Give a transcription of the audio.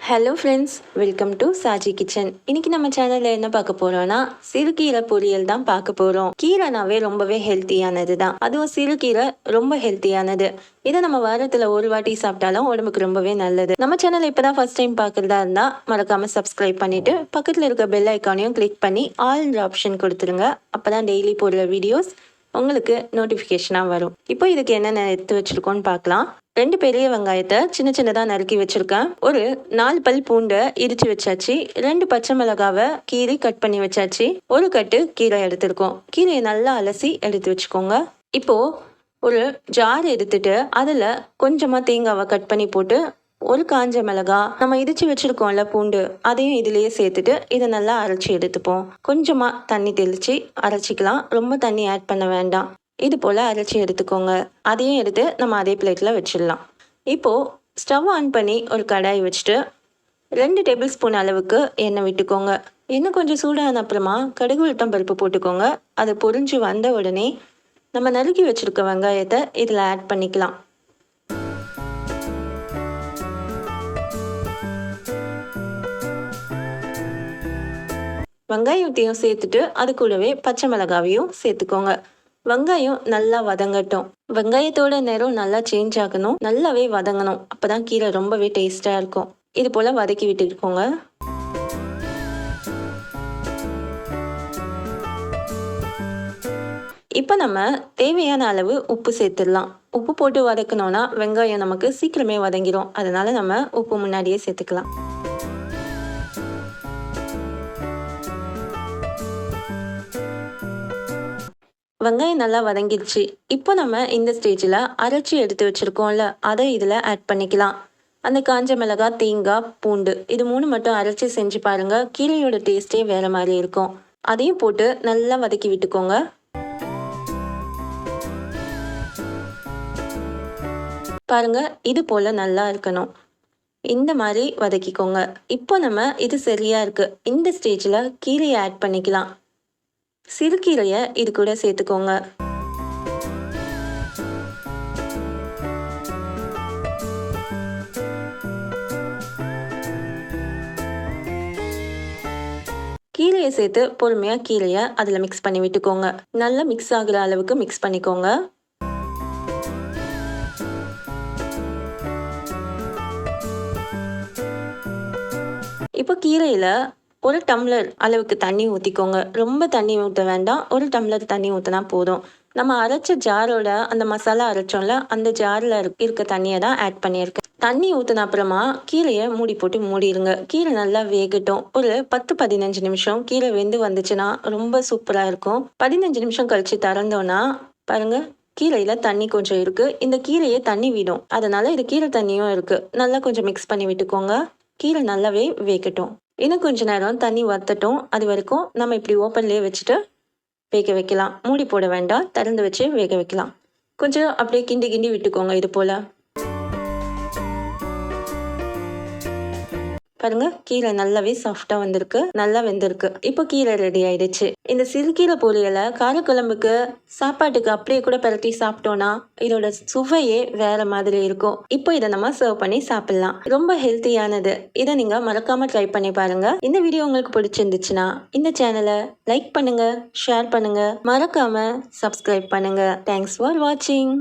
Hello friends, welcome to Saji kitchen. இன்னைக்கு நம்ம சேனலில் என்ன பார்க்க போகிறோன்னா சிறுகீரை பொரியல் தான் பார்க்க போகிறோம். கீரைனாவே ரொம்பவே ஹெல்த்தியானது தான், அதுவும் சிறுகீரை ரொம்ப ஹெல்த்தியானது. இதை நம்ம வாரத்தில் ஒரு வாட்டி சாப்பிட்டாலும் உடம்புக்கு ரொம்பவே நல்லது. நம்ம சேனலை இப்போ தான் ஃபர்ஸ்ட் டைம் பார்க்குறதா இருந்தால் மறக்காமல் சப்ஸ்கிரைப் பண்ணிவிட்டு பக்கத்தில் இருக்க பெல் ஐக்கானையும் கிளிக் பண்ணி ஆல்ன்ற ஆப்ஷன் கொடுத்துருங்க. அப்போ தான் டெய்லி போடுற வீடியோஸ் உங்களுக்கு நோட்டிஃபிகேஷனாக வரும். இப்போ இதுக்கு என்னென்ன எடுத்து வச்சுருக்கோன்னு பார்க்கலாம். 2 பெரிய வெங்காயத்தை சின்ன சின்னதாக நறுக்கி வச்சுருக்கேன். ஒரு 4 பல் பூண்டை இடித்து வச்சாச்சு. 2 பச்சை மிளகாவை கீரி கட் பண்ணி வச்சாச்சு. ஒரு கட்டு கீரை எடுத்துருக்கோம். கீரையை நல்லா அலசி எடுத்து வச்சுக்கோங்க. இப்போது ஒரு ஜார் எடுத்துட்டு அதில் கொஞ்சமாக தேங்காவை கட் பண்ணி போட்டு ஒரு காஞ்ச மிளகா, நம்ம இடிச்சு வச்சிருக்கோம்ல பூண்டு, அதையும் இதுலேயே சேர்த்துட்டு இதை நல்லா அரைச்சி எடுத்துப்போம். கொஞ்சமாக தண்ணி தெளித்து அரைச்சிக்கலாம், ரொம்ப தண்ணி ஆட் பண்ண வேண்டாம். இது போல் அரைச்சி எடுத்துக்கோங்க. அதையும் எடுத்து நம்ம அதே பிளேட்டில் வச்சிடலாம். இப்போது ஸ்டவ் ஆன் பண்ணி ஒரு கடாய் வச்சுட்டு 2 டேபிள் ஸ்பூன் அளவுக்கு எண்ணெய் விட்டுக்கோங்க. எண்ணெய் கொஞ்சம் சூடான அப்புறமா கடுகு உளுத்தம் பருப்பு போட்டுக்கோங்க. அது பொரிஞ்சு வந்த உடனே நம்ம நறுக்கி வச்சுருக்க வெங்காயத்தை இதில் ஆட் பண்ணிக்கலாம். வெங்காயத்தையும் சேர்த்துட்டு அது கூடவே பச்சை மிளகாவையும் சேர்த்துக்கோங்க. வெங்காயம் நல்லா வதங்கட்டும். வெங்காயத்தோட நிறம் நல்லா சேஞ்ச் ஆகணும், நல்லாவே வதங்கணும். அப்போதான் கீரை ரொம்பவே டேஸ்டாக இருக்கும். இது போல் வதக்கி விட்டுக்கோங்க. இப்போ நம்ம தேவையான அளவு உப்பு சேர்த்துடலாம். உப்பு போட்டு வதக்கணும்னா வெங்காயம் நமக்கு சீக்கிரமே வதங்கிடும். அதனால நம்ம உப்பு முன்னாடியே சேர்த்துக்கலாம். வெங்காயம் நல்லா வதங்கிடுச்சு. இப்போ நம்ம இந்த ஸ்டேஜில் அரைச்சி எடுத்து வச்சுருக்கோம்ல, அதை இதில் ஆட் பண்ணிக்கலாம். அந்த காஞ்ச மிளகாய், தேங்காய், பூண்டு இது 3 மட்டும் அரைச்சி செஞ்சு பாருங்கள். கீரையோட டேஸ்ட்டே வேறு மாதிரி இருக்கும். அதையும் போட்டு நல்லா வதக்கி விட்டுக்கோங்க. பாருங்க, இது போல் நல்லா இருக்கணும். இந்த மாதிரி வதக்கிக்கோங்க. இப்போ நம்ம இது சரியாக இருக்குது. இந்த ஸ்டேஜில் கீரையை ஆட் பண்ணிக்கலாம். சிறுகீரையை இது கூட சேர்த்துக்கோங்க. கீரையை சேர்த்து பொறுமையாக கீரையை அதில் மிக்ஸ் பண்ணி விட்டுக்கோங்க. நல்லா மிக்ஸ் ஆகிற அளவுக்கு மிக்ஸ் பண்ணிக்கோங்க. இப்போ கீரையில் 1 டம்ளர் அளவுக்கு தண்ணி ஊற்றிக்கோங்க. ரொம்ப தண்ணி ஊற்ற வேண்டாம், 1 டம்ளர் தண்ணி ஊற்றினா போதும். நம்ம அரைச்ச ஜாரோட அந்த மசாலா அரைச்சோம்ல, அந்த ஜாரில் இருக்க தண்ணியை தான் ஆட் பண்ணியிருக்கேன். தண்ணி ஊற்றின அப்புறமா கீரையை மூடி போட்டு மூடிடுங்க. கீரை நல்லா வேகட்டும். ஒரு 10-15 நிமிஷம் கீரை வெந்து வந்துச்சுன்னா ரொம்ப சூப்பராக இருக்கும். 15 நிமிஷம் கழித்து திறந்தோன்னா பாருங்கள், கீரையில் தண்ணி கொஞ்சம் இருக்குது. இந்த கீரையை தண்ணி விடும், அதனால் இது கீரை தண்ணியும் இருக்குது. நல்லா கொஞ்சம் மிக்ஸ் பண்ணி விட்டுக்கோங்க. கீரை நல்லாவே வேகட்டும். இன்னும் கொஞ்ச நேரம் தண்ணி வற்றட்டும். அது வரைக்கும் நம்ம இப்படி ஓப்பன்லேயே வச்சுட்டு வேக வைக்கலாம். மூடி போட வேண்டாம், திறந்து வச்சு வேக வைக்கலாம். கொஞ்சம் அப்படியே கிண்டி கிண்டி விட்டுக்கோங்க. இது போல் பாருங்க, கீரை நல்லாவே சாஃப்டாக வந்திருக்கு, நல்லா வெந்திருக்கு. இப்போ கீரை ரெடி ஆயிடுச்சு. இந்த சிறுகீரை பொரியலை காரக்குழம்புக்கு, சாப்பாட்டுக்கு அப்படியே கூட பரட்டி சாப்பிட்டோன்னா இதோட சுவையே வேற மாதிரி இருக்கும். இப்போ இதை நம்ம சர்வ் பண்ணி சாப்பிடலாம். ரொம்ப ஹெல்த்தியானது. இதை நீங்கள் மறக்காம ட்ரை பண்ணி பாருங்க. இந்த வீடியோ உங்களுக்கு பிடிச்சிருந்துச்சுன்னா இந்த சேனலை லைக் பண்ணுங்க, ஷேர் பண்ணுங்க, மறக்காம சப்ஸ்கிரைப் பண்ணுங்க. தேங்க்ஸ் ஃபார் வாட்சிங்.